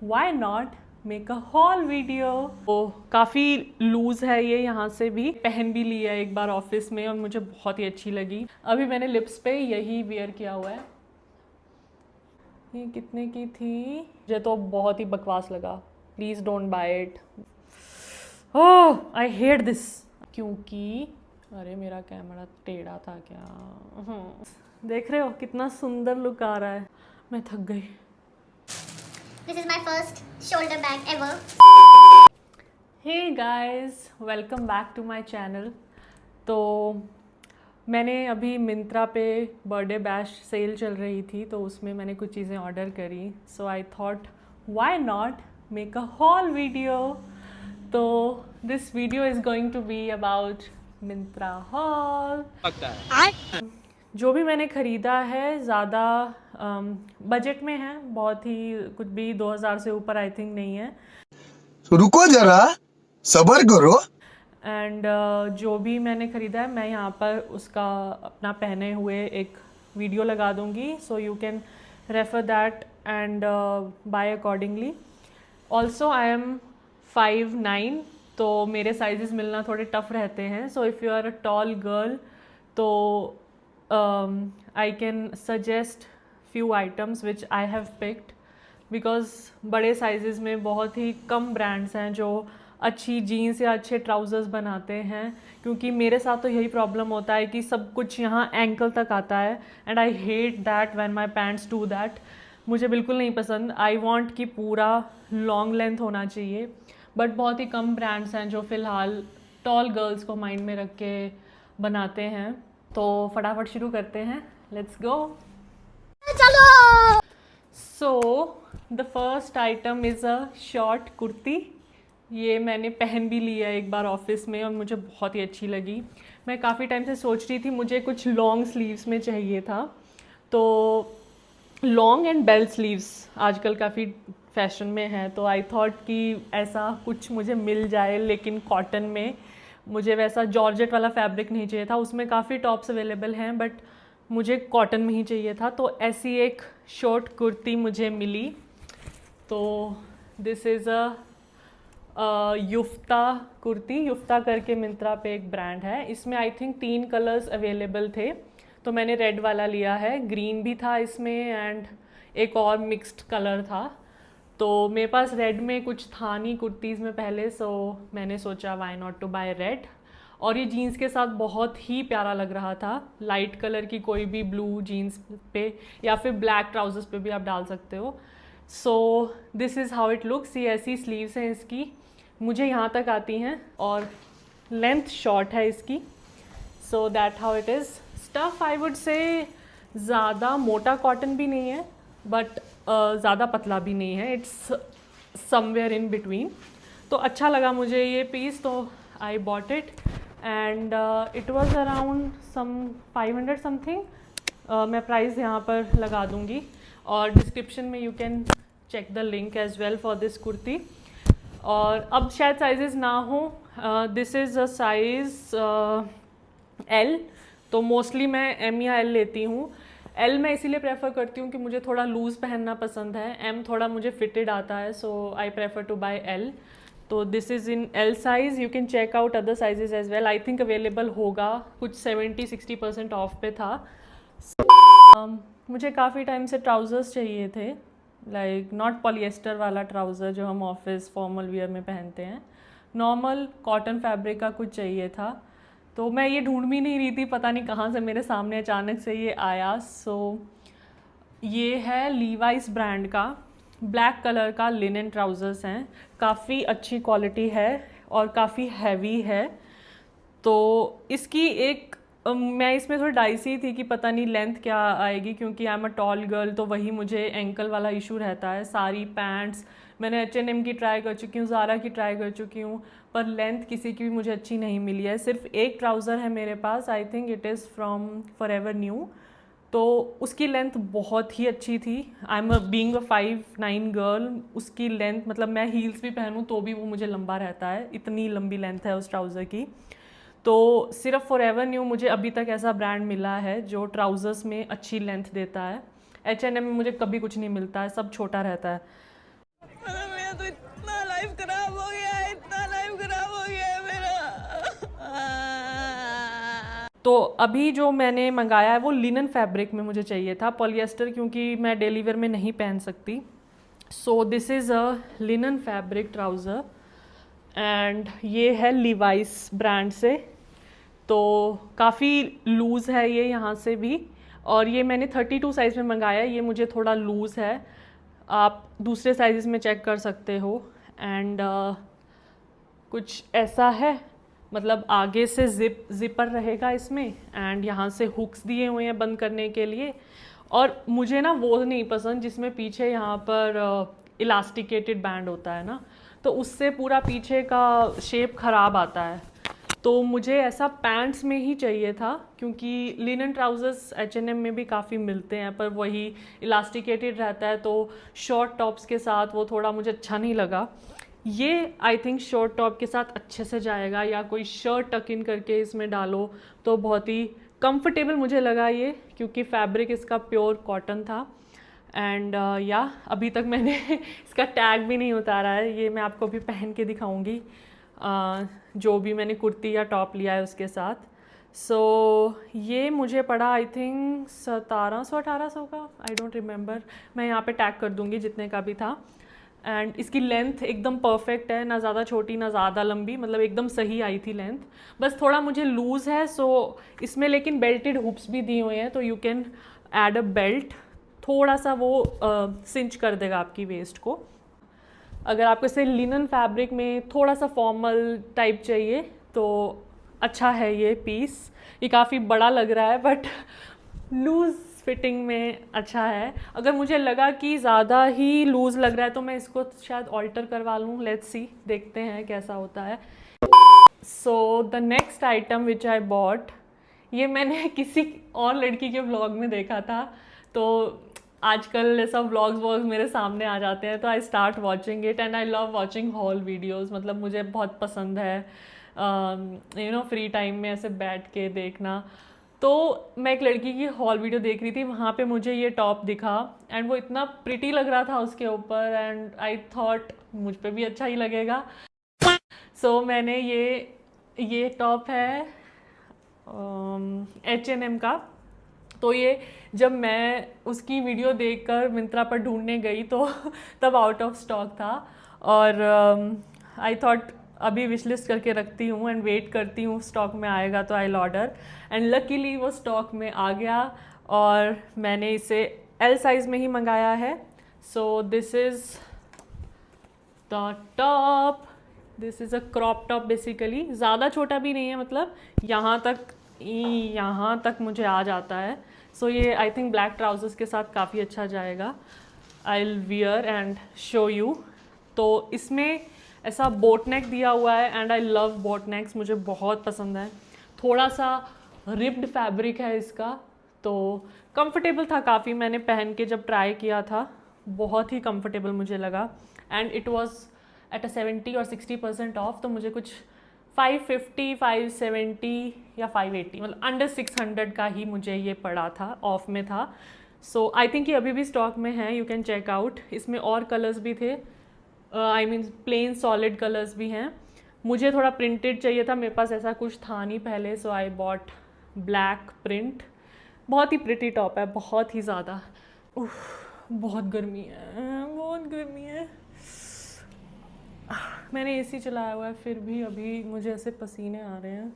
Why not make a haul video. तो काफ़ी loose है ये, यहाँ से भी पहन भी लिया एक बार ऑफिस में और मुझे बहुत ही अच्छी लगी। अभी मैंने लिप्स पे यही वेयर किया हुआ है। ये कितने की थी? मुझे तो बहुत ही बकवास लगा। Please don't buy it. Oh I hate this. क्योंकि अरे मेरा कैमरा टेढ़ा था क्या? देख रहे हो कितना सुंदर लुक आ रहा है। मैं थक गई। This is my first shoulder bag ever. हे guys, welcome back to my channel. तो मैंने अभी मिंत्रा पे बर्थडे बैश सेल चल रही थी तो उसमें मैंने कुछ चीज़ें ऑर्डर करी। So I thought why not make a haul video. तो this video is going to be about Myntra haul. जो भी मैंने ख़रीदा है ज़्यादा बजट में है, बहुत ही कुछ भी 2000 से ऊपर आई थिंक नहीं है। रुको जरा, सबर करो। एंड जो भी मैंने ख़रीदा है मैं यहाँ पर उसका अपना पहने हुए एक वीडियो लगा दूँगी, सो you can refer that and bye accordingly. Also I am 5'9", तो मेरे साइजेस मिलना थोड़े टफ रहते हैं। So if you are a tall girl तो I can suggest few items which I have picked, because बड़े साइजेस में बहुत ही कम ब्रांड्स हैं जो अच्छी जीन्स या अच्छे ट्राउज़र्स बनाते हैं। क्योंकि मेरे साथ तो यही प्रॉब्लम होता है कि सब कुछ यहाँ एंकल तक आता है and I hate that when my pants do that. मुझे बिल्कुल नहीं पसंद। आई वांट कि पूरा लॉन्ग लेंथ होना चाहिए, बट बहुत ही कम ब्रांड्स हैं जो फ़िलहाल टॉल गर्ल्स को माइंड में रख के बनाते हैं। तो फटाफट शुरू करते हैं, लेट्स गो। चलो। So the first item is a short kurti. ये मैंने पहन भी लिया एक बार ऑफिस में और मुझे बहुत ही अच्छी लगी। मैं काफ़ी टाइम से सोच रही थी मुझे कुछ लॉन्ग स्लीव्स में चाहिए था। तो लॉन्ग एंड बेल स्लीव्स आजकल काफ़ी फैशन में है, तो आई थॉट कि ऐसा कुछ मुझे मिल जाए, लेकिन कॉटन में। मुझे वैसा जॉर्जेट वाला फैब्रिक नहीं चाहिए था। उसमें काफ़ी टॉप्स अवेलेबल हैं बट मुझे कॉटन में ही चाहिए था। तो ऐसी एक शॉर्ट कुर्ती मुझे मिली। तो दिस इज़ अ युफ्ता कुर्ती। युफ्ता करके मिंत्रा पे एक ब्रांड है। इसमें आई थिंक 3 कलर्स अवेलेबल थे, तो मैंने रेड वाला लिया है। ग्रीन भी था इसमें एंड एक और मिक्स्ड कलर था। तो मेरे पास रेड में कुछ था नहीं कुर्तीज़ में पहले, सो मैंने सोचा why not to buy red. और ये जीन्स के साथ बहुत ही प्यारा लग रहा था। लाइट कलर की कोई भी ब्लू जीन्स पे या फिर ब्लैक ट्राउजर्स पे भी आप डाल सकते हो। सो this is how it looks. ये ऐसी स्लीव्स हैं इसकी, मुझे यहाँ तक आती हैं और लेंथ शॉर्ट है इसकी। So that how it is. Stuff I would say ज़्यादा मोटा कॉटन भी नहीं है बट ज़्यादा पतला भी नहीं है। It's somewhere in between. तो अच्छा लगा मुझे ये पीस, तो I bought it and it was around some 500 something. मैं प्राइस यहाँ पर लगा दूँगी और डिस्क्रिप्शन में you can check the link as well for this kurti. और अब शायद साइजेस ना हो। This is a size L, तो मोस्टली मैं एम या एल लेती हूँ। एल मैं इसीलिए प्रेफर करती हूँ कि मुझे थोड़ा लूज़ पहनना पसंद है। एम थोड़ा मुझे फिटेड आता है, so I prefer to buy L. तो this is in L size. You can check out other sizes as well. I think available होगा, कुछ 70-60% ऑफ पे था। मुझे काफ़ी टाइम से ट्राउज़र्स चाहिए थे, लाइक नॉट पॉलिएस्टर वाला ट्राउज़र जो हम ऑफिस फॉर्मल वियर में पहनते हैं। नॉर्मल कॉटन फैब्रिक का कुछ चाहिए था। तो मैं ये ढूंढ भी नहीं रही थी, पता नहीं कहाँ से मेरे सामने अचानक से ये आया। सो ये है लीवाइस ब्रांड का ब्लैक कलर का लिनन ट्राउज़र्स हैं। काफ़ी अच्छी क्वालिटी है और काफ़ी हैवी है। तो इसकी एक मैं इसमें थोड़ी डाइसी थी कि पता नहीं लेंथ क्या आएगी, क्योंकि I am a tall girl, तो वही मुझे एंकल वाला इशू रहता है। सारी पैंट्स मैंने H&M की ट्राई कर चुकी हूँ, ज़ारा की ट्राई कर चुकी हूँ, पर लेंथ किसी की भी मुझे अच्छी नहीं मिली है। सिर्फ एक ट्राउज़र है मेरे पास, I think it is from Forever New, तो उसकी लेंथ बहुत ही अच्छी थी। I am being a 5'9" girl, उसकी लेंथ मतलब मैं हील्स भी पहनूँ तो भी वो मुझे लंबा रहता है, इतनी लंबी लेंथ है उस ट्राउज़र की। तो सिर्फ फॉरएवर न्यू मुझे अभी तक ऐसा ब्रांड मिला है जो ट्राउज़र्स में अच्छी लेंथ देता है। H&M में मुझे कभी कुछ नहीं मिलता है, सब छोटा रहता है। मेरा तो इतना लाइफ खराब हो गया है, इतना लाइफ खराब हो गया है मेरा। तो अभी जो मैंने मंगाया है वो लिनन फैब्रिक में मुझे चाहिए था, पॉलिएस्टर क्योंकि मैं डेली वेयर में नहीं पहन सकती। सो this is a linen fabric trouser and ये है लिवाइस ब्रांड से। तो काफ़ी लूज़ है ये यहाँ से भी, और ये मैंने 32 साइज़ में मंगाया है, ये मुझे थोड़ा लूज़ है, आप दूसरे साइज़ में चेक कर सकते हो। एंड कुछ ऐसा है, मतलब आगे से जिपर रहेगा इसमें, एंड यहाँ से हुक्स दिए हुए हैं बंद करने के लिए। और मुझे ना वो नहीं पसंद जिसमें पीछे यहाँ पर इलास्टिकेटेड बैंड होता है ना, तो उससे पूरा पीछे का शेप ख़राब आता है। तो मुझे ऐसा पैंट्स में ही चाहिए था, क्योंकि लिनन ट्राउज़र्स H&M में भी काफ़ी मिलते हैं, पर वही इलास्टिकेटेड रहता है, तो शॉर्ट टॉप्स के साथ वो थोड़ा मुझे अच्छा नहीं लगा। ये आई थिंक शॉर्ट टॉप के साथ अच्छे से जाएगा, या कोई शर्ट टक इन करके इसमें डालो तो बहुत ही कंफर्टेबल मुझे लगा ये, क्योंकि फैब्रिक इसका प्योर कॉटन था। एंड या अभी तक मैंने इसका टैग भी नहीं उतारा है, ये मैं आपको अभी पहन के दिखाऊंगी जो भी मैंने कुर्ती या टॉप लिया है उसके साथ। सो ये मुझे पड़ा आई थिंक 1700-1800 का, आई डोंट रिमेंबर, मैं यहाँ पे टैग कर दूँगी जितने का भी था। एंड इसकी लेंथ एकदम परफेक्ट है, ना ज़्यादा छोटी ना ज़्यादा लंबी, मतलब एकदम सही आई थी लेंथ, बस थोड़ा मुझे लूज़ है। सो इसमें लेकिन बेल्टेड हुप्स भी दिए हुए हैं, तो you can add a belt, थोड़ा सा वो सिंच कर देगा आपकी वेस्ट को। अगर आपको इसे लिनन फैब्रिक में थोड़ा सा फॉर्मल टाइप चाहिए तो अच्छा है ये पीस। ये काफ़ी बड़ा लग रहा है बट लूज़ फिटिंग में अच्छा है। अगर मुझे लगा कि ज़्यादा ही लूज़ लग रहा है तो मैं इसको शायद ऑल्टर करवा लूँ, लेट्स सी, देखते हैं कैसा होता है। So the next item which I bought, ये मैंने किसी और लड़की के व्लॉग में देखा था, तो आजकल ऐसा व्लॉग्स मेरे सामने आ जाते हैं तो I start watching it and I love watching hall videos. मतलब मुझे बहुत पसंद है यू नो फ्री टाइम में ऐसे बैठ के देखना। तो मैं एक लड़की की हॉल वीडियो देख रही थी, वहाँ पे मुझे ये टॉप दिखा एंड वो इतना प्रिटी लग रहा था उसके ऊपर, एंड आई थॉट मुझ पे भी अच्छा ही लगेगा। सो मैंने ये टॉप है H&M का। तो ये जब मैं उसकी वीडियो देखकर मिंत्रा पर ढूंढने गई तो तब आउट ऑफ स्टॉक था, और आई थॉट अभी विश लिस्ट करके रखती हूँ एंड वेट करती हूँ स्टॉक में आएगा तो आई ऑर्डर। एंड लकीली वो स्टॉक में आ गया और मैंने इसे L साइज़ में ही मंगाया है। सो this is the top, this is a crop top basically, ज़्यादा छोटा भी नहीं है, मतलब यहाँ तक मुझे आ जाता है। सो ये आई थिंक ब्लैक ट्राउजर्स के साथ काफ़ी अच्छा जाएगा। I will wear and show you. तो इसमें ऐसा बोट नेक दिया हुआ है and I love boat next, मुझे बहुत पसंद है। थोड़ा सा रिप्ड फैब्रिक है इसका, तो कंफर्टेबल था काफ़ी। मैंने पहन के जब ट्राई किया था बहुत ही कंफर्टेबल मुझे लगा, and it was at a 70 और 60% ऑफ, तो मुझे कुछ 550, 570 या 580, मतलब अंडर 600 का ही मुझे ये पड़ा था, ऑफ में था। सो आई थिंक ये अभी भी स्टॉक में है, यू कैन चेक आउट। इसमें और कलर्स भी थे, I mean plane solid colours भी हैं। मुझे थोड़ा प्रिंटेड चाहिए था, मेरे पास ऐसा कुछ था नहीं पहले, सो आई बॉट ब्लैक प्रिंट। बहुत ही प्रिटी टॉप है, बहुत ही ज़्यादा। बहुत गर्मी है, बहुत गर्मी है। मैंने एसी चलाया हुआ है फिर भी अभी मुझे ऐसे पसीने आ रहे हैं।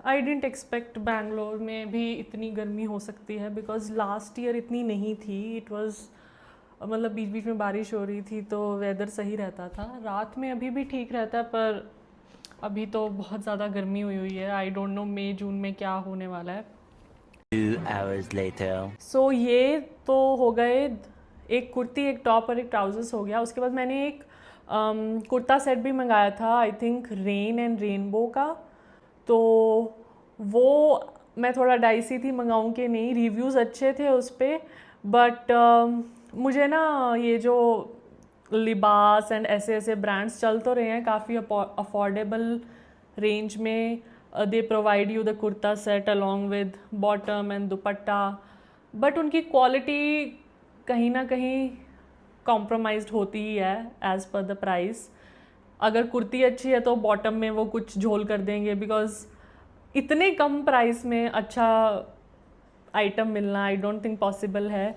आई डिडंट एक्सपेक्ट बैंगलोर में भी इतनी गर्मी हो सकती है, बिकॉज लास्ट ईयर इतनी नहीं थी। इट वाज मतलब बीच बीच में बारिश हो रही थी तो वेदर सही रहता था, रात में अभी भी ठीक रहता है, पर अभी तो बहुत ज़्यादा गर्मी हुई है। आई डोंट नो मई जून में क्या होने वाला है। 2 hours later. सो ये तो हो गए, एक कुर्ती, एक टॉप और एक ट्राउजर्स हो गया। उसके बाद मैंने एक कुर्ता सेट भी मंगाया था, I think rain and rainbow का। तो वो मैं थोड़ा डाइसी थी, मंगाऊँ कि नहीं। रिव्यूज़ अच्छे थे उस पर, बट मुझे ना ये जो लिबास एंड ऐसे ब्रांड्स चल तो रहे हैं काफ़ी अफोर्डेबल रेंज में, they provide you the kurta set along with bottom and dupatta, but उनकी क्वालिटी कहीं ना कहीं कॉम्प्रोमाइज्ड होती ही है एज़ पर द प्राइस। अगर कुर्ती अच्छी है तो बॉटम में वो कुछ झोल कर देंगे, बिकॉज इतने कम प्राइस में अच्छा आइटम मिलना आई डोंट थिंक पॉसिबल है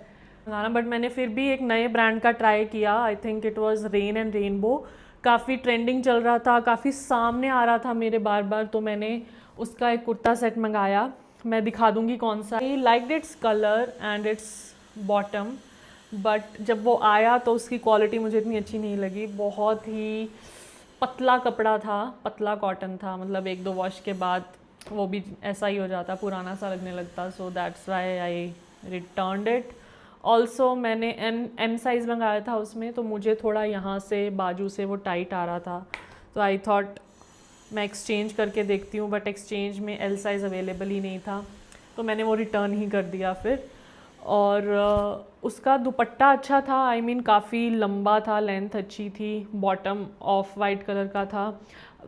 मंगाना। बट मैंने फिर भी एक नए ब्रांड का ट्राई किया, आई think it was rain and rainbow. काफ़ी ट्रेंडिंग चल रहा था, काफ़ी सामने आ रहा था मेरे बार बार, तो मैंने उसका एक कुर्ता सेट मंगाया। मैं दिखा दूंगी कौन सा। I liked its colour and it's bottom, but जब वो आया तो उसकी क्वालिटी मुझे इतनी अच्छी नहीं लगी। बहुत ही पतला कपड़ा था, पतला कॉटन था, मतलब 1-2 वॉश के बाद वो भी ऐसा ही हो जाता, पुराना सा लगने लगता। So that's why I returned it. Also मैंने एम साइज़ मंगाया था उसमें, तो मुझे थोड़ा यहाँ से बाजू से वो टाइट आ रहा था, तो आई थॉट मैं एक्सचेंज करके देखती हूँ, बट एक्सचेंज में एल साइज़ अवेलेबल ही नहीं था, तो मैंने वो रिटर्न ही कर दिया फिर। और उसका दुपट्टा अच्छा था, आई मीन काफ़ी लंबा था, लेंथ अच्छी थी, बॉटम ऑफ वाइट कलर का था।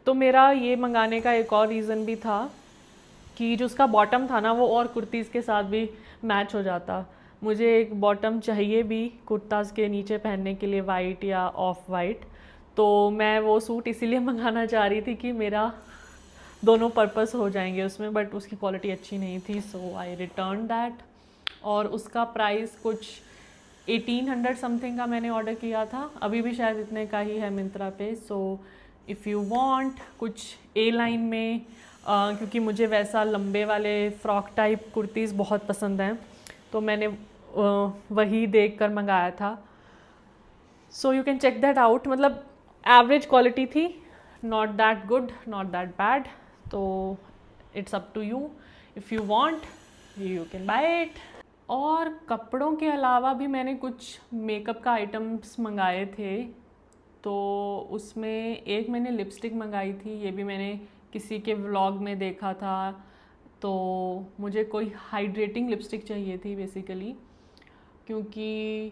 तो मेरा ये मंगाने का एक और रीज़न भी था कि जो उसका बॉटम था ना वो और कुर्तीज़ के साथ भी मैच हो जाता। मुझे एक बॉटम चाहिए भी कुर्ताज़ के नीचे पहनने के लिए, वाइट या ऑफ वाइट, तो मैं वो सूट इसीलिए मंगाना चाह रही थी कि मेरा दोनों पर्पस हो जाएंगे उसमें, बट उसकी क्वालिटी अच्छी नहीं थी, सो आई रिटर्न दैट। और उसका प्राइस कुछ 1800 समथिंग का मैंने ऑर्डर किया था, अभी भी शायद इतने का ही है मिंत्रा पे। सो इफ़ यू वांट कुछ ए लाइन में, क्योंकि मुझे वैसा लंबे वाले फ्रॉक टाइप कुर्तीज़ बहुत पसंद हैं, तो मैंने वही देख कर मंगाया था। So you can check that out. मतलब एवरेज क्वालिटी थी, not that good, not that bad, तो it's up to you. If you want you can buy it. और कपड़ों के अलावा भी मैंने कुछ मेकअप का आइटम्स मंगाए थे, तो उसमें एक मैंने लिपस्टिक मंगाई थी, ये भी मैंने किसी के व्लॉग में देखा था। तो मुझे कोई हाइड्रेटिंग लिपस्टिक चाहिए थी बेसिकली, क्योंकि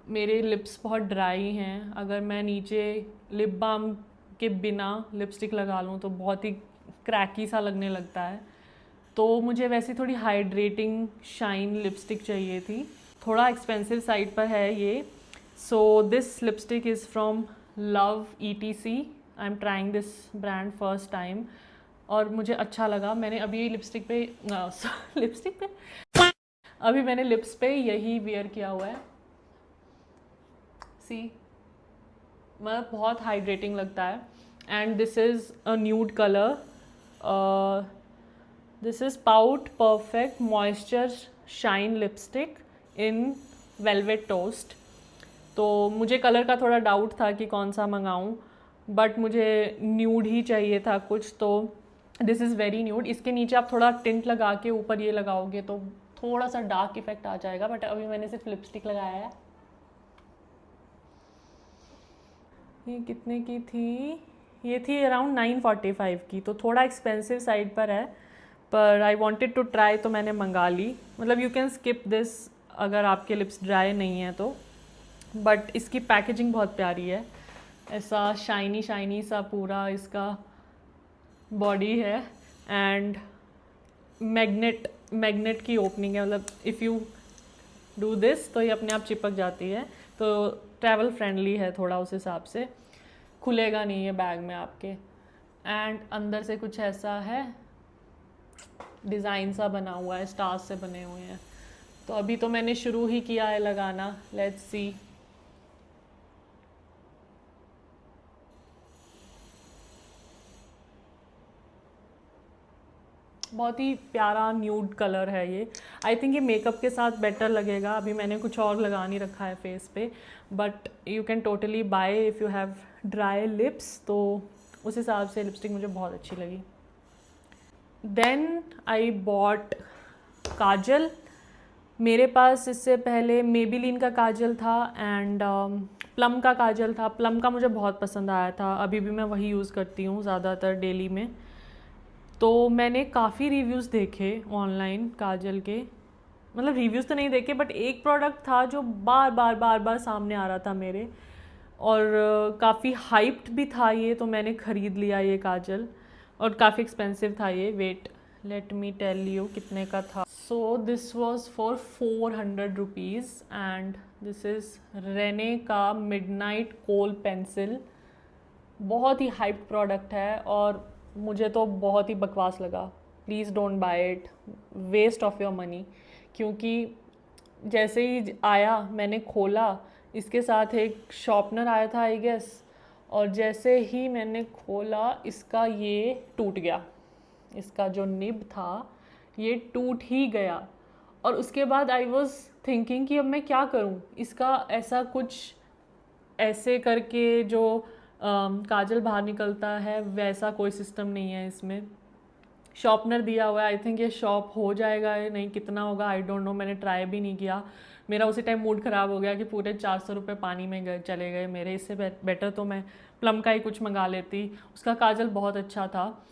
मेरे लिप्स बहुत ड्राई हैं। अगर मैं नीचे लिप बाम के बिना लिपस्टिक लगा लूँ तो बहुत ही क्रैकी सा लगने लगता है, तो मुझे वैसे थोड़ी हाइड्रेटिंग शाइन लिपस्टिक चाहिए थी। थोड़ा एक्सपेंसिव साइड पर है ये। So this lipstick is from love ETC। I am trying this brand first time और मुझे अच्छा लगा। मैंने अभी लिपस्टिक पे अभी मैंने लिप्स पे यही वेयर किया हुआ है। सी, मतलब बहुत हाइड्रेटिंग लगता है। And this is a nude colour. This is pout perfect moisture shine lipstick in velvet toast. तो मुझे कलर का थोड़ा डाउट था कि कौन सा मंगाऊं, बट मुझे न्यूड ही चाहिए था कुछ, तो दिस इज़ वेरी न्यूड। इसके नीचे आप थोड़ा टिंट लगा के ऊपर ये लगाओगे तो थोड़ा सा डार्क इफेक्ट आ जाएगा, बट अभी मैंने सिर्फ लिपस्टिक लगाया है। ये कितने की थी? ये थी अराउंड 945 की, तो थोड़ा एक्सपेंसिव साइड पर है, पर आई वांटेड टू ट्राई तो मैंने मंगा ली। मतलब यू कैन स्किप दिस अगर आपके लिप्स ड्राई नहीं है तो, बट इसकी पैकेजिंग बहुत प्यारी है। ऐसा शाइनी शाइनी सा पूरा इसका बॉडी है, एंड मैग्नेट की ओपनिंग है। मतलब इफ़ यू डू दिस तो ये अपने आप चिपक जाती है, तो ट्रैवल फ्रेंडली है थोड़ा, उस हिसाब से खुलेगा नहीं है बैग में आपके। एंड अंदर से कुछ ऐसा है, डिज़ाइन सा बना हुआ है, स्टार्स से बने हुए हैं। तो अभी तो मैंने शुरू ही किया है लगाना, लेट्स सी। बहुत ही प्यारा न्यूड कलर है ये। आई थिंक ये मेकअप के साथ बेटर लगेगा। अभी मैंने कुछ और लगा नहीं रखा है फेस पे, but you can totally buy if you have dry lips. तो उस हिसाब से लिपस्टिक मुझे बहुत अच्छी लगी। Then I bought kajal. मेरे पास इससे पहले मेबेलिन का काजल था एंड प्लम का काजल था। प्लम का मुझे बहुत पसंद आया था, अभी भी मैं वही यूज़ करती हूँ ज़्यादातर डेली में। तो मैंने काफ़ी रिव्यूज़ देखे ऑनलाइन काजल के, मतलब रिव्यूज़ तो नहीं देखे, बट एक प्रोडक्ट था जो बार बार सामने आ रहा था मेरे, और काफ़ी हाइप्ड भी था ये, तो मैंने ख़रीद लिया ये काजल। और काफ़ी एक्सपेंसिव था ये। Wait, let me tell you कितने का था। So this was for 400 rupees and this is Renee का मिडनाइट कोल पेंसिल। बहुत ही हाइप प्रोडक्ट है और मुझे तो बहुत ही बकवास लगा। Please don't buy it, waste of your money. क्योंकि जैसे ही आया मैंने खोला, इसके साथ एक शॉर्पनर आया था आई गेस, और जैसे ही मैंने खोला इसका ये टूट गया। इसका जो निब था ये टूट ही गया। और उसके बाद आई वॉज थिंकिंग कि अब मैं क्या करूं। इसका ऐसा कुछ ऐसे करके जो काजल बाहर निकलता है वैसा कोई सिस्टम नहीं है इसमें। शॉर्पनर दिया हुआ है, आई थिंक ये शॉप हो जाएगा या नहीं, कितना होगा आई डोंट नो, मैंने ट्राई भी नहीं किया। मेरा उसी टाइम मूड ख़राब हो गया कि पूरे 400 रुपये पानी में चले गए मेरे। इससे बेटर तो मैं प्लम का ही कुछ मंगा लेती। उसका काजल बहुत अच्छा था।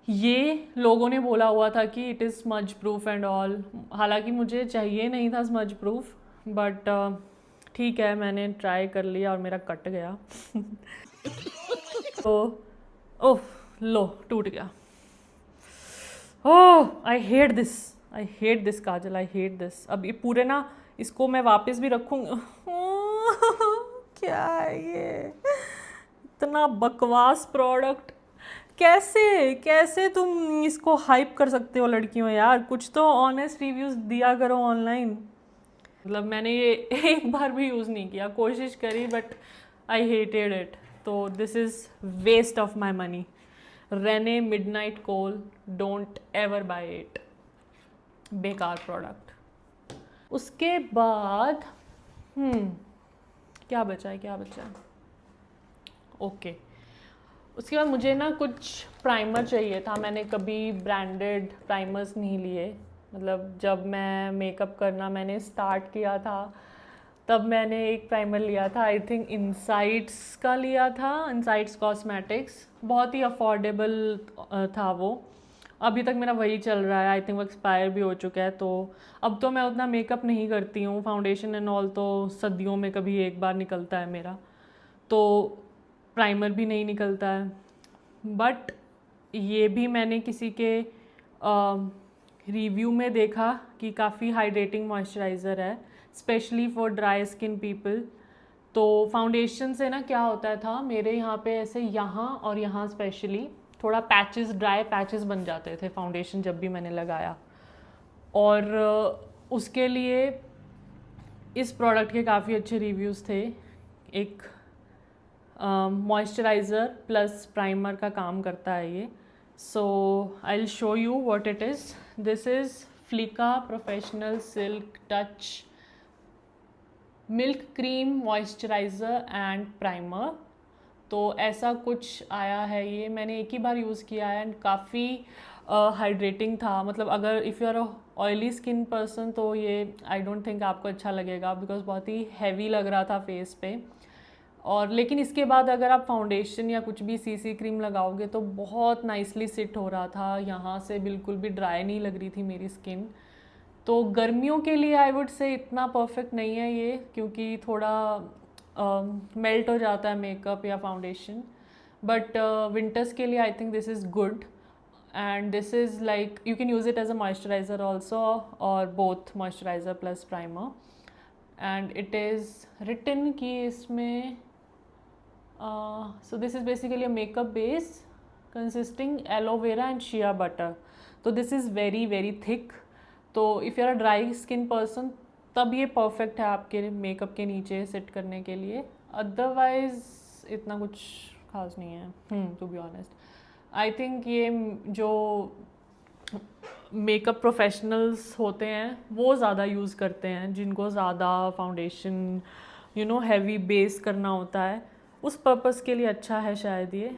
ये लोगों ने बोला हुआ था कि it is smudge proof and all, हालांकि मुझे चाहिए नहीं था स्मज प्रूफ, बट ठीक है मैंने ट्राई कर लिया और मेरा कट गया। तो ओह लो टूट गया। Oh I hate this kajal, I hate this. अब ये पूरे ना इसको मैं वापस भी रखूँगी। क्या है ये, इतना बकवास प्रोडक्ट। कैसे तुम इसको हाइप कर सकते हो लड़कियों यार। कुछ तो ऑनेस्ट रिव्यूज़ दिया करो ऑनलाइन। मतलब मैंने ये एक बार भी यूज़ नहीं किया, कोशिश करी बट आई हेटेड इट। तो this is waste of my money. Renee midnight kohl, don't ever buy it, बेकार प्रोडक्ट। उसके बाद क्या बचा है ओके। उसके बाद मुझे ना कुछ प्राइमर चाहिए था। मैंने कभी ब्रांडेड प्राइमर्स नहीं लिए। मतलब जब मैं मेकअप करना मैंने स्टार्ट किया था तब मैंने एक प्राइमर लिया था, आई थिंक इनसाइट्स का लिया था, इनसाइट्स कॉस्मेटिक्स। बहुत ही अफोर्डेबल था वो। अभी तक मेरा वही चल रहा है, आई थिंक वो एक्सपायर भी हो चुका है। तो अब तो मैं उतना मेकअप नहीं करती हूँ, फाउंडेशन एंड ऑल तो सर्दियों में कभी एक बार निकलता है मेरा, तो प्राइमर भी नहीं निकलता है। बट ये भी मैंने किसी के रिव्यू में देखा कि काफ़ी हाइड्रेटिंग मॉइस्चराइज़र है, specially for dry skin people. तो फाउंडेशन से ना क्या होता था मेरे यहाँ पे ऐसे यहाँ और यहाँ स्पेशली थोड़ा पैचेस, ड्राई पैचेस बन जाते थे फाउंडेशन जब भी मैंने लगाया। और उसके लिए इस प्रोडक्ट के काफ़ी अच्छे रिव्यूज़ थे। एक मॉइस्चराइज़र प्लस प्राइमर का काम करता है ये। So I will show you what it is. This is Flicka professional silk touch milk cream moisturiser and primer. तो ऐसा कुछ आया है ये, मैंने एक ही बार यूज़ किया है एंड काफ़ी हाइड्रेटिंग था। मतलब अगर if you are a oily skin person तो ये आई डोंट थिंक आपको अच्छा लगेगा, बिकॉज बहुत ही हैवी लग रहा था फेस पे। और लेकिन इसके बाद अगर आप फाउंडेशन या कुछ भी सीसी क्रीम लगाओगे तो बहुत नाइसली सिट हो रहा था, यहाँ से बिल्कुल भी ड्राई नहीं लग रही थी मेरी स्किन। तो गर्मियों के लिए आई वुड से इतना परफेक्ट नहीं है ये, क्योंकि थोड़ा मेल्ट हो जाता है मेकअप या फाउंडेशन। बट विंटर्स के लिए I think this is good and this is like you can use it as a moisturiser also, और both moisturiser plus primer. And it is written कि इसमें so this is basically a makeup base consisting aloe vera and shea butter. तो this is very very thick. तो if you are a dry skin person तब ये perfect है आपके makeup के नीचे सेट करने के लिए। अदरवाइज इतना कुछ खास नहीं है to be honest. I think ये जो मेकअप प्रोफेशनल्स होते हैं वो ज़्यादा यूज़ करते हैं, जिनको ज़्यादा फाउंडेशन हैवी बेस करना होता है, उस पर्पस के लिए अच्छा है शायद ये।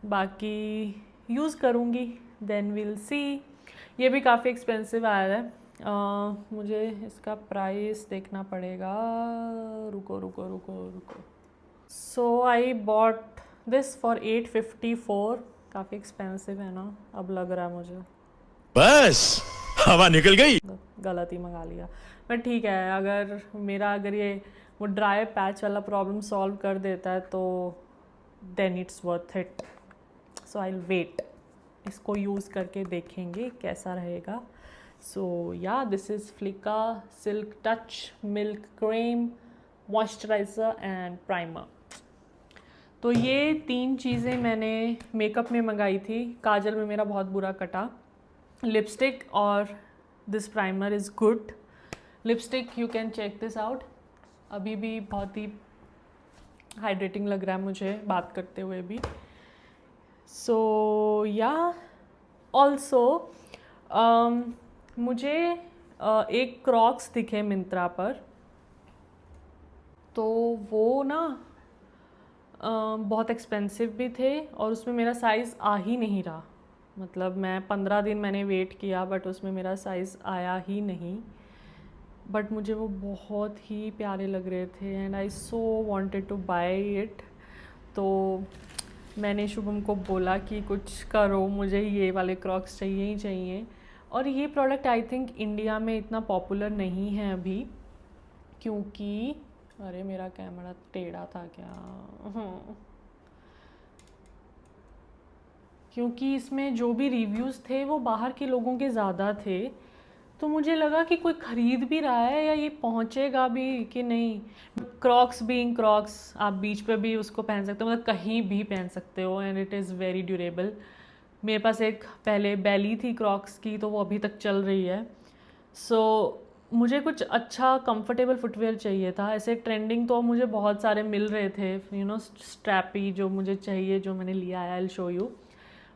बाकी यूज़ करूँगी, देन विल सी। ये भी काफ़ी एक्सपेंसिव आया है। मुझे इसका प्राइस देखना पड़ेगा, रुको। सो आई बॉट दिस फॉर 854। काफ़ी एक्सपेंसिव है ना, अब लग रहा है मुझे बस हवा निकल गई, गलत ही मंगा लिया। बट ठीक है, अगर ये वो ड्राई पैच वाला प्रॉब्लम सॉल्व कर देता है तो then it's worth it. So I will wait, इसको यूज़ करके देखेंगे कैसा रहेगा। सो या this is Flicka silk touch milk cream moisturiser and primer. तो ये 3 चीज़ें मैंने मेकअप में मंगाई थी। काजल में मेरा बहुत बुरा कटा, लिपस्टिक और this primer is good. Lipstick you can check this out, अभी भी बहुत ही हाइड्रेटिंग लग रहा है मुझे बात करते हुए भी। सो या ऑल्सो मुझे एक क्रॉक्स दिखे मिंत्रा पर, तो वो ना बहुत एक्सपेंसिव भी थे और उसमें मेरा साइज़ आ ही नहीं रहा। मतलब मैं 15 दिन मैंने वेट किया बट उसमें मेरा साइज़ आया ही नहीं। बट मुझे वो बहुत ही प्यारे लग रहे थे and I so wanted to buy it. तो मैंने शुभम को बोला कि कुछ करो, मुझे ये वाले क्रॉक्स चाहिए ही चाहिए। और ये प्रोडक्ट आई थिंक इंडिया में इतना पॉपुलर नहीं है अभी, क्योंकि अरे मेरा कैमरा टेढ़ा था क्या क्योंकि इसमें जो भी रिव्यूज़ थे वो बाहर के लोगों के ज़्यादा थे। तो मुझे लगा कि कोई ख़रीद भी रहा है या ये पहुँचेगा भी कि नहीं। क्रॉक्स बीइंग क्रॉक्स, आप बीच पे भी उसको पहन सकते हो, मतलब कहीं भी पहन सकते हो and it is very durable. मेरे पास एक पहले बैली थी क्रॉक्स की, तो वो अभी तक चल रही है। सो मुझे कुछ अच्छा कंफर्टेबल फुटवेयर चाहिए था। ऐसे ट्रेंडिंग तो मुझे बहुत सारे मिल रहे थे, यू नो स्ट्रैपी जो मुझे चाहिए, जो मैंने लिया है, I will show you.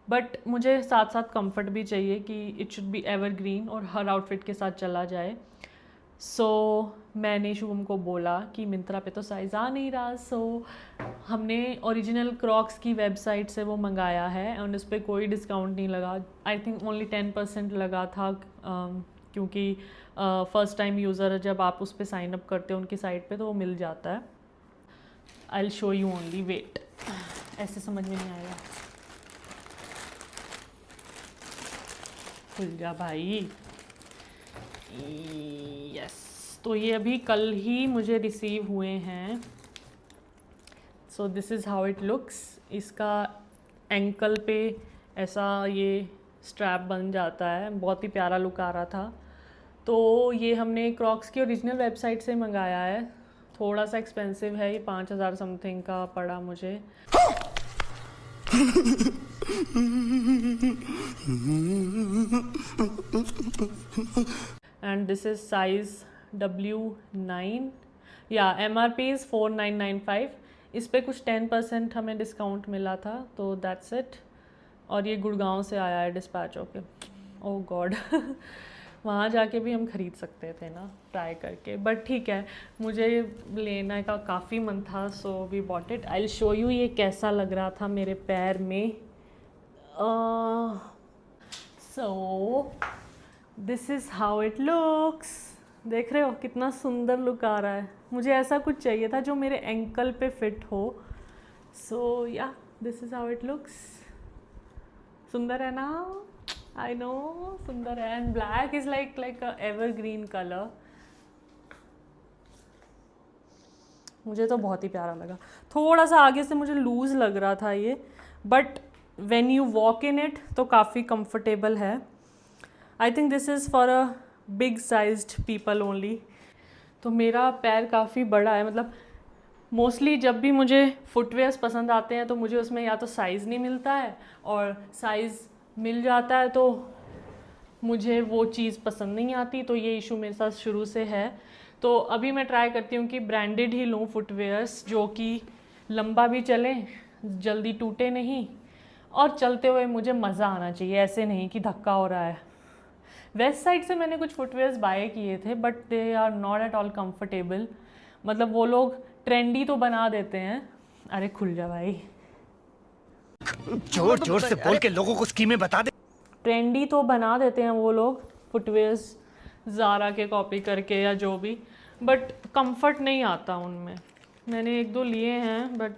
But मुझे साथ साथ कंफर्ट भी चाहिए कि इट शुड बी एवरग्रीन और हर आउटफिट के साथ चला जाए। सो मैंने शुभम को बोला कि मिंत्रा पे तो साइज़ आ नहीं रहा। सो हमने ओरिजिनल क्रॉक्स की वेबसाइट से वो मंगाया है एंड उस पर कोई डिस्काउंट नहीं लगा। आई थिंक ओनली 10% लगा था, क्योंकि फर्स्ट टाइम यूज़र जब आप उस पर साइन अप करते हो उनकी साइट पे तो वो मिल जाता है। I will show you only, wait, ऐसे समझ में नहीं आएगा। खुल जा भाई। यस, तो ये अभी कल ही मुझे रिसीव हुए हैं। सो this is how it looks. इसका एंकल पे ऐसा ये स्ट्रैप बन जाता है, बहुत ही प्यारा लुक आ रहा था। तो ये हमने क्रॉक्स की ओरिजिनल वेबसाइट से मंगाया है। थोड़ा सा एक्सपेंसिव है, ये 5000 समथिंग का पड़ा मुझे। And this is size W9 या MRP इज़ 4995। इस पे कुछ 10% हमें डिस्काउंट मिला था, तो दैट्स इट। और ये गुड़गांव से आया है डिस्पैच होके। ओह गॉड वहाँ जाके भी हम ख़रीद सकते थे ना ट्राई करके, बट ठीक है, मुझे लेने का काफ़ी मन था, so we bought it. I will show you ये कैसा लग रहा था मेरे पैर में। So this is how it looks. देख रहे हो कितना सुंदर लुक आ रहा है। मुझे ऐसा कुछ चाहिए था जो मेरे एंकल पे फिट हो। सो या this is how it looks. सुंदर है ना? आई नो सुंदर है। And black is like a evergreen colour. मुझे तो बहुत ही प्यारा लगा। थोड़ा सा आगे से मुझे लूज़ लग रहा था ये, but when you walk in it तो काफ़ी कंफर्टेबल है। आई think this is for a big sized people only. तो मेरा पैर काफ़ी बड़ा है, मतलब मोस्टली जब भी मुझे फुटवेयर्स पसंद आते हैं तो मुझे उसमें या तो साइज़ नहीं मिलता है, और साइज़ मिल जाता है तो मुझे वो चीज़ पसंद नहीं आती। तो ये इशू मेरे साथ शुरू से है। तो अभी मैं ट्राई करती हूँ कि ब्रांडेड ही लूँ फुटवेयर्स, जो कि लंबा भी चलें, जल्दी टूटे नहीं, और चलते हुए मुझे मज़ा आना चाहिए, ऐसे नहीं कि धक्का हो रहा है। वेस्ट साइड से मैंने कुछ फुटवेयर्स बाय किए थे, but they are not at all comfortable. मतलब वो लोग ट्रेंडी तो बना देते हैं। अरे खुल जा भाई, जोर जोर से बोल के लोगों को स्कीमें बता दे। ट्रेंडी तो बना देते हैं वो लोग फुटवेयर्स, ज़ारा के कॉपी करके या जो भी, बट कंफर्ट नहीं आता उनमें। मैंने 1-2 लिए हैं बट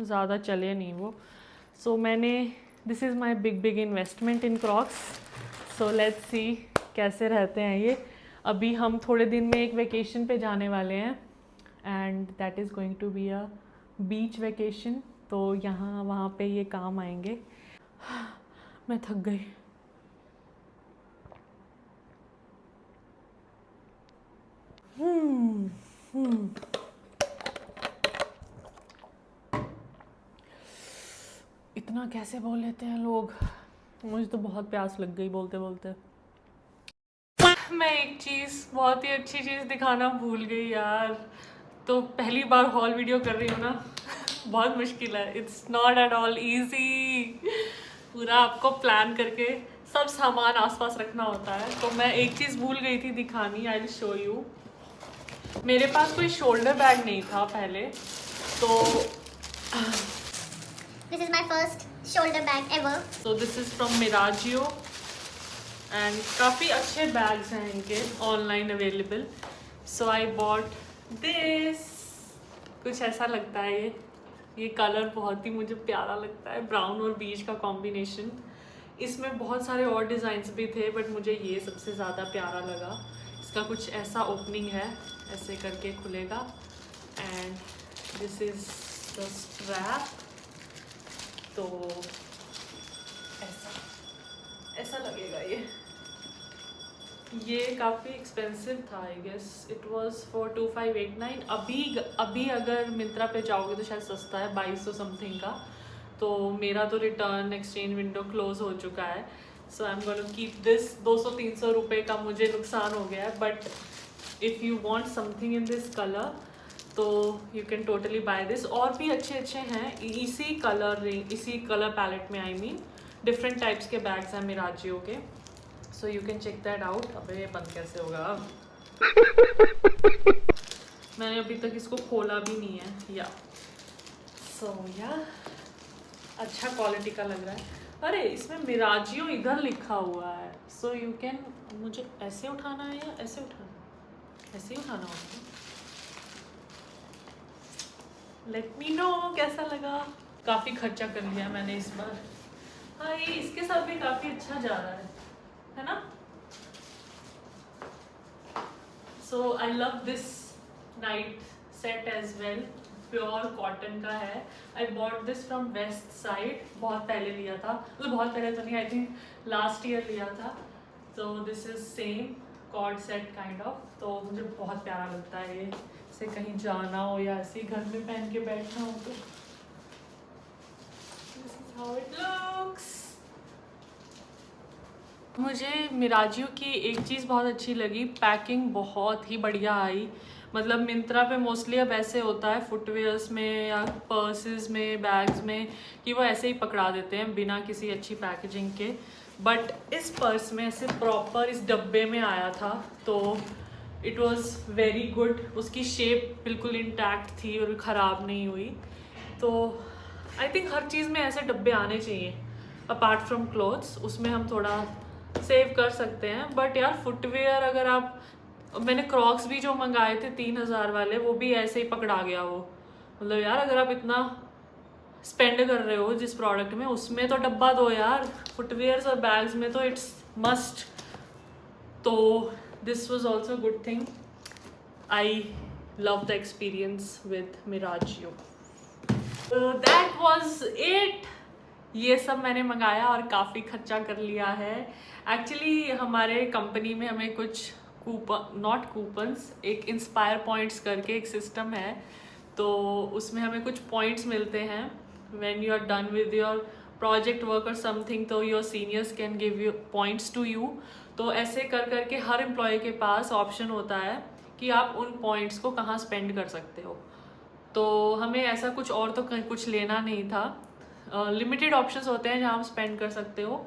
ज़्यादा चले नहीं वो। सो मैंने, this is my big investment in Crocs. So let's see कैसे रहते हैं ये। अभी हम थोड़े दिन में एक वेकेशन पे जाने वाले हैं, and that is going to be a beach vacation. तो यहाँ वहाँ पे ये काम आएंगे। मैं थक गई। इतना कैसे बोल लेते हैं लोग, मुझे तो बहुत प्यास लग गई बोलते बोलते। मैं एक चीज़, बहुत ही अच्छी चीज़ दिखाना भूल गई यार। तो पहली बार हॉल वीडियो कर रही हूँ ना, बहुत मुश्किल है, it's not at all easy. पूरा आपको प्लान करके सब सामान आसपास रखना होता है। तो मैं एक चीज़ भूल गई थी दिखानी, आई विल शो यू। मेरे पास कोई शोल्डर बैग नहीं था पहले, तो This is my first shoulder bag ever. This is from Miraggio and काफ़ी अच्छे बैग्स हैं इनके online available. So I bought this. कुछ ऐसा लगता है ये कलर बहुत ही मुझे प्यारा लगता है, ब्राउन और बीज का कॉम्बिनेशन। इसमें बहुत सारे और डिज़ाइंस भी थे बट मुझे ये सबसे ज़्यादा प्यारा लगा। इसका कुछ ऐसा ओपनिंग है, ऐसे करके खुलेगा and this is the strap. तो ऐसा लगेगा ये काफ़ी एक्सपेंसिव था, I guess it was for 2589। अभी अगर मिंत्रा पे जाओगे तो शायद सस्ता है, 2200 समथिंग का। तो मेरा तो रिटर्न एक्सचेंज विंडो क्लोज हो चुका है, so I am gonna keep this. 200-300 रुपये का मुझे नुकसान हो गया है, but if you want something in this colour तो you can totally buy this. और भी अच्छे अच्छे हैं इसी कलर पैलेट में, आई मीन डिफरेंट टाइप्स के बैग्स हैं मिराजियो के, so you can check that out. अबे ये बंद कैसे होगा? मैंने अभी तक इसको खोला भी नहीं है। या अच्छा क्वालिटी का लग रहा है। अरे इसमें मिराजियो इधर लिखा हुआ है, सो यू कैन, मुझे ऐसे उठाना है या ऐसे उठाना है? ऐसे ही उठाना होगा। लेट मी नो कैसा लगा। काफ़ी खर्चा कर लिया मैंने इस बार। हाँ, ये इसके साथ भी काफ़ी अच्छा जा रहा है ना? So I love this night set as well. Pure cotton का है। I bought this from Westside, बहुत पहले लिया था, मतलब बहुत पहले तो नहीं, आई थिंक लास्ट ईयर लिया था। तो this is same cord set kind of. तो मुझे बहुत प्यारा लगता है ये, से कहीं जाना हो या ऐसे ही घर में पहन के बैठना हो तो। This is how it looks. मुझे मिराजियो की एक चीज़ बहुत अच्छी लगी, पैकिंग बहुत ही बढ़िया आई। मतलब मिंत्रा पे मोस्टली अब ऐसे होता है फुटवेयर्स में या पर्सेस में, बैग्स में, कि वो ऐसे ही पकड़ा देते हैं बिना किसी अच्छी पैकेजिंग के। बट इस पर्स में ऐसे प्रॉपर इस डब्बे में आया था, तो इट वॉज़ वेरी गुड। उसकी शेप बिल्कुल इंटैक्ट थी और ख़राब नहीं हुई। तो आई थिंक हर चीज़ में ऐसे डब्बे आने चाहिए, अपार्ट फ्रॉम क्लोथ्स, उसमें हम थोड़ा सेव कर सकते हैं। बट यार फुटवेयर अगर आप, मैंने क्रॉक्स भी जो मंगाए थे 3000 वाले, वो भी ऐसे ही पकड़ा गया वो। मतलब यार अगर आप इतना स्पेंड कर रहे हो जिस प्रोडक्ट में, उसमें तो डब्बा दो यार। फुटवेयर्स और बैग्स में तो इट्स मस्ट। तो this was also good thing. I love the experience with Miraggio. That was it. ये सब मैंने मंगाया और काफ़ी खर्चा कर लिया है। एक्चुअली हमारे कंपनी में हमें कुछ नॉट कूपन्स, एक इंस्पायर पॉइंट्स करके एक सिस्टम है, तो उसमें हमें कुछ पॉइंट्स मिलते हैं when you are done with your project work और समथिंग, तो your seniors can give you points to you. तो ऐसे कर करके हर एम्प्लॉय के पास ऑप्शन होता है कि आप उन पॉइंट्स को कहाँ स्पेंड कर सकते हो। तो हमें ऐसा कुछ और तो कुछ लेना नहीं था, लिमिटेड ऑप्शंस होते हैं जहाँ आप स्पेंड कर सकते हो।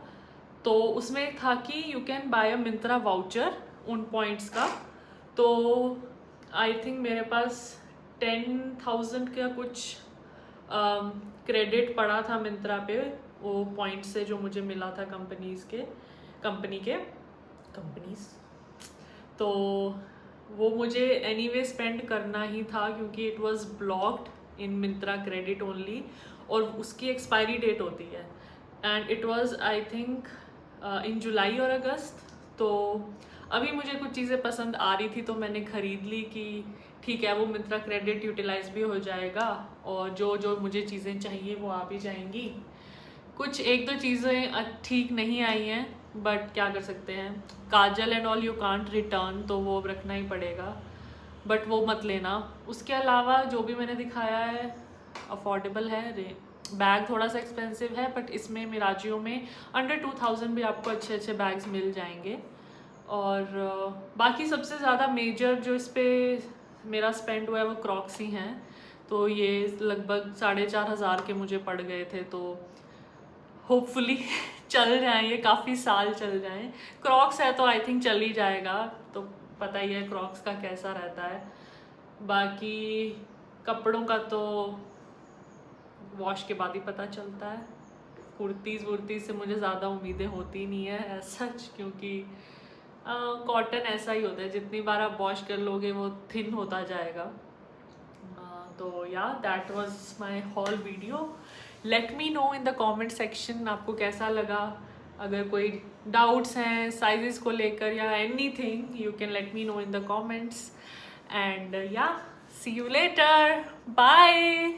तो उसमें था कि you can bye a Myntra voucher उन पॉइंट्स का। तो आई थिंक मेरे पास 10,000 का कुछ क्रेडिट पड़ा था मिंत्रा पे, वो पॉइंट से जो मुझे मिला था कंपनीज। तो वो मुझे एनीवे स्पेंड करना ही था, क्योंकि it was blocked in Myntra credit only, और उसकी एक्सपायरी डेट होती है। And it was I think in July और अगस्त। तो अभी मुझे कुछ चीज़ें पसंद आ रही थी तो मैंने ख़रीद ली कि ठीक है, वो मिंत्रा क्रेडिट यूटिलाइज भी हो जाएगा और जो जो मुझे चीज़ें चाहिए वो आ भी जाएंगी। कुछ एक दो चीज़ें ठीक नहीं आई हैं, बट क्या कर सकते हैं, kajal and all you can't return, तो वो रखना ही पड़ेगा। बट वो मत लेना। उसके अलावा जो भी मैंने दिखाया है अफोर्डेबल है। बैग थोड़ा सा एक्सपेंसिव है बट इसमें मिराजियो में अंडर 2000 भी आपको अच्छे अच्छे बैग्स मिल जाएंगे। और बाकी सबसे ज़्यादा मेजर जो इस पर मेरा स्पेंड हुआ है वो क्रॉक्स ही हैं। तो ये लगभग 4500 के मुझे पड़ गए थे। तो होपफुली चल जाएं, ये काफ़ी साल चल जाएं। क्रॉक्स है तो आई थिंक चल ही जाएगा, तो पता ही है क्रॉक्स का कैसा रहता है। बाकी कपड़ों का तो वॉश के बाद ही पता चलता है। कुर्तीज़ से मुझे ज़्यादा उम्मीदें होती नहीं है सच, क्योंकि कॉटन ऐसा ही होता है, जितनी बार आप वॉश कर लोगे वो थिन होता जाएगा। तो या that was my hall video. Let me know in the comment section आपको कैसा लगा। अगर कोई डाउट्स हैं साइजेस को लेकर या anything, you can let me know in the comments. And या सी यू लेटर, बाय।